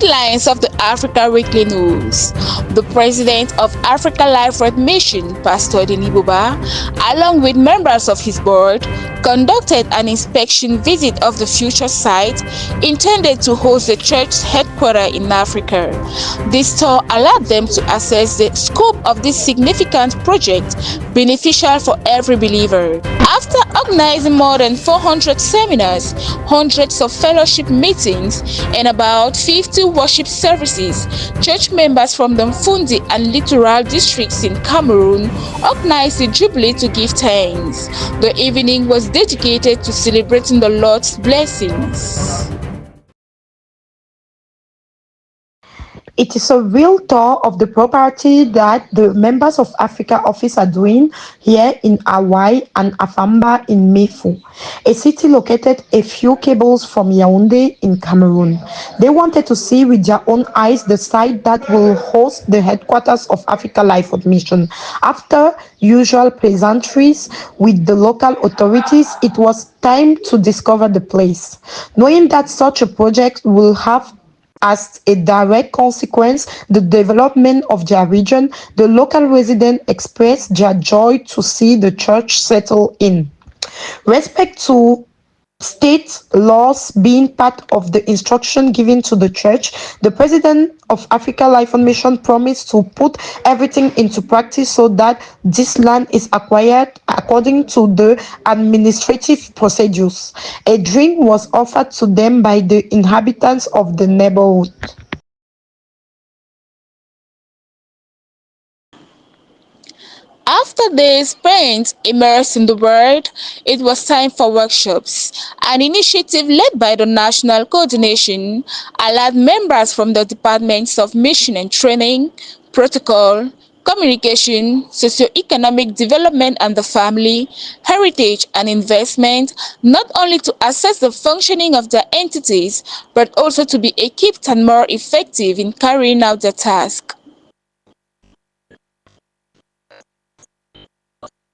Headlines of the Africa Weekly News. The president of Africa Life Word Mission, Pastor Denis Boba, along with members of his board, conducted an inspection visit of the future site intended to host the church's headquarters in Africa. This tour allowed them to assess the scope of this significant project, beneficial for every believer. After organizing more than 400 seminars, hundreds of fellowship meetings, and about 50 worship services, church members from the Mfundi and Littoral districts in Cameroon organized a jubilee to give thanks. The evening was dedicated to celebrating the Lord's blessings. It is a real tour of the property that the members of Africa Office are doing here in Hawaii and Afamba in Mefu, a city located a few cables from Yaoundé in Cameroon. They wanted to see with their own eyes the site that will host the headquarters of Africa Life Word Mission. After usual pleasantries with the local authorities, it was time to discover the place. Knowing that such a project will have as a direct consequence the development of their region, the local residents expressed their joy to see the church settle in. Respect to state laws being part of the instruction given to the church, the president of Africa Life Word Mission promised to put everything into practice so that this land is acquired according to the administrative procedures. A drink was offered to them by the inhabitants of the neighborhood. After days spent immersed in the Word, it was time for workshops. An initiative led by the National Coordination allowed members from the departments of Mission and Training, Protocol, Communication, Socio-Economic Development and the Family, Heritage and Investment not only to assess the functioning of their entities, but also to be equipped and more effective in carrying out their task.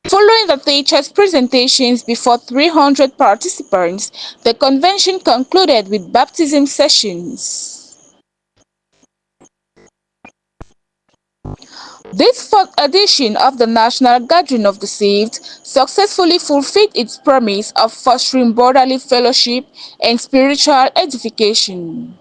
Following the teachers' presentations before 300 participants, the convention concluded with baptism sessions. This fourth edition of the National Gathering of the Saved successfully fulfilled its promise of fostering brotherly fellowship and spiritual edification.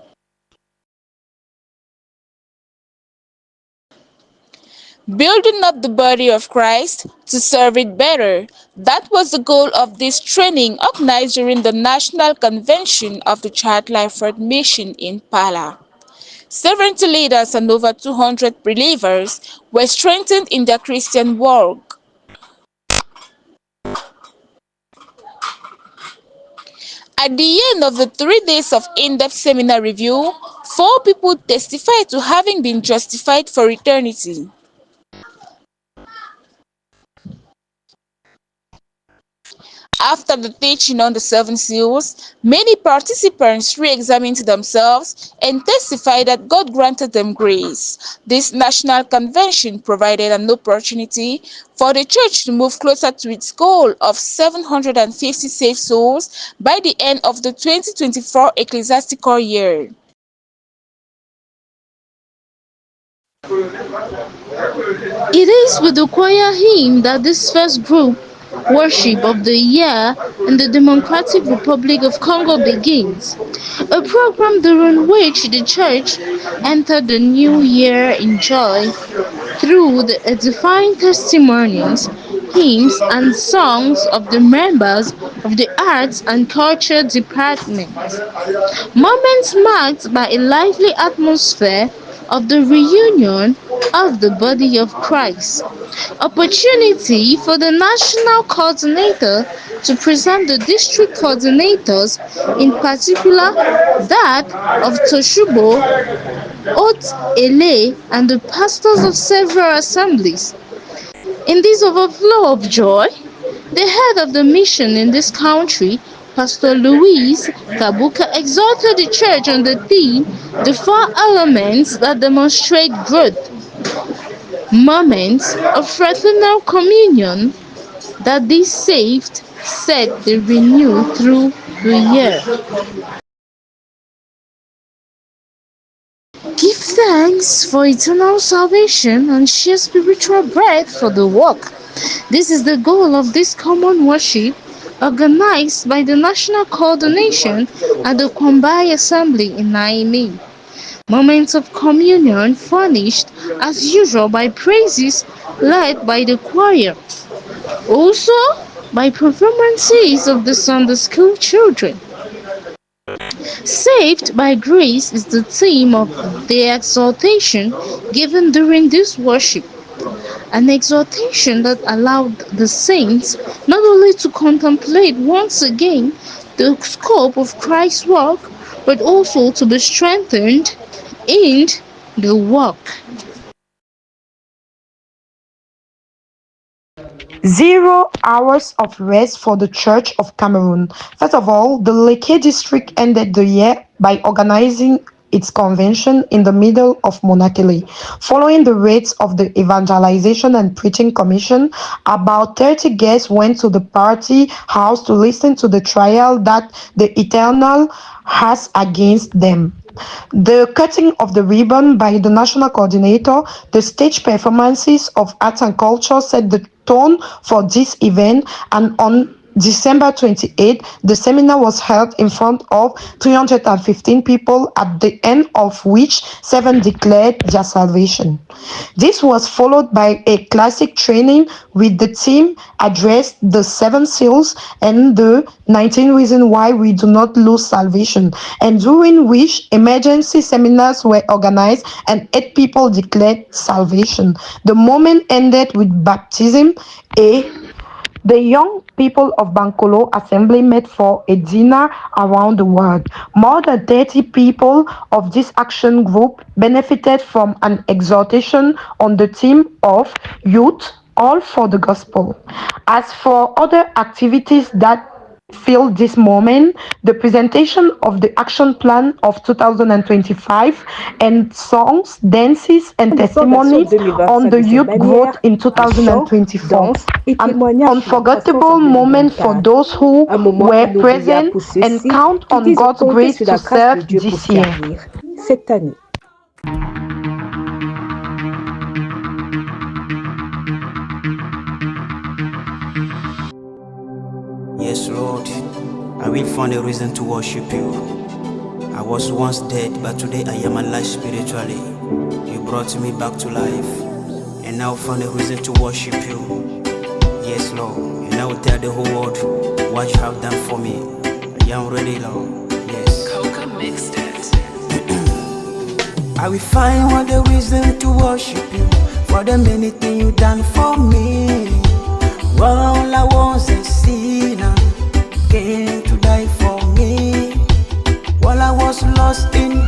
Building up the body of Christ to serve it better. That was the goal of this training organized during the National Convention of the Child Life Word Mission in Pala. 70 leaders and over 200 believers were strengthened in their Christian work. At the end of the 3 days of in-depth seminar review, 4 people testified to having been justified for eternity. After the teaching on the 7 seals, many participants re-examined themselves and testified that God granted them grace. This national convention provided an opportunity for the church to move closer to its goal of 750 saved souls by the end of the 2024 ecclesiastical year. It is with the choir hymn that this first group worship of the year in the Democratic Republic of Congo begins, a program during which the church entered the new year in joy through the edifying testimonies, hymns, and songs of the members of the Arts and Culture Department. Moments marked by a lively atmosphere of the reunion of the body of Christ. Opportunity for the national coordinator to present the district coordinators, in particular that of Toshubo, Haute-Ele, and the pastors of several assemblies. In this overflow of joy, the head of the mission in this country, Pastor Louise Kabuka, exhorted the church on the theme, the 4 elements that demonstrate growth, moments of fraternal communion that these saved said they renew through the year. give thanks for eternal salvation, and share spiritual bread for the work. This is the goal of this common worship, organized by the National Coordination at the Kwambai Assembly in Niamey. Moments of communion furnished as usual by praises led by the choir. Also by performances of the Sunday school children. Saved by grace is the theme of the exhortation given during this worship, an exhortation that allowed the saints not only to contemplate once again the scope of Christ's work, but also to be strengthened in the work. 0 hours of rest for the Church of Cameroon. First of all, the Leke district ended the year by organizing its convention in the middle of Monakele. Following the rates of the Evangelization and Preaching Commission, about 30 guests went to the party house to listen to the trial that the Eternal has against them. The cutting of the ribbon by the national coordinator, the stage performances of arts and culture set the tone for this event, and on December 28, the seminar was held in front of 315 people, at the end of which 7 declared their salvation. This was followed by a classic training with the team addressed the 7 seals and the 19 reasons why we do not lose salvation, and during which emergency seminars were organized and 8 people declared salvation. The moment ended with baptism. The young people of Bankolo Assembly met for a dinner around the world. More than 30 people of this action group benefited from an exhortation on the theme of youth, all for the gospel. As for other activities that filled this moment, the presentation of the action plan of 2025 and songs, dances and testimonies on the youth growth in 2024. An unforgettable moment for those who were present, and count on God's grace to serve this year. Cette année. Yes, Lord, I will find a reason to worship you. I was once dead, but today I am alive spiritually. You brought me back to life, and now found a reason to worship you. Yes, Lord, and I will tell the whole world what you have done for me. I am ready, Lord. Yes. Coca mixed it. I will find what the reason to worship you for the many things you done for me. Well, I was a sinner, came to die for me. While I was lost in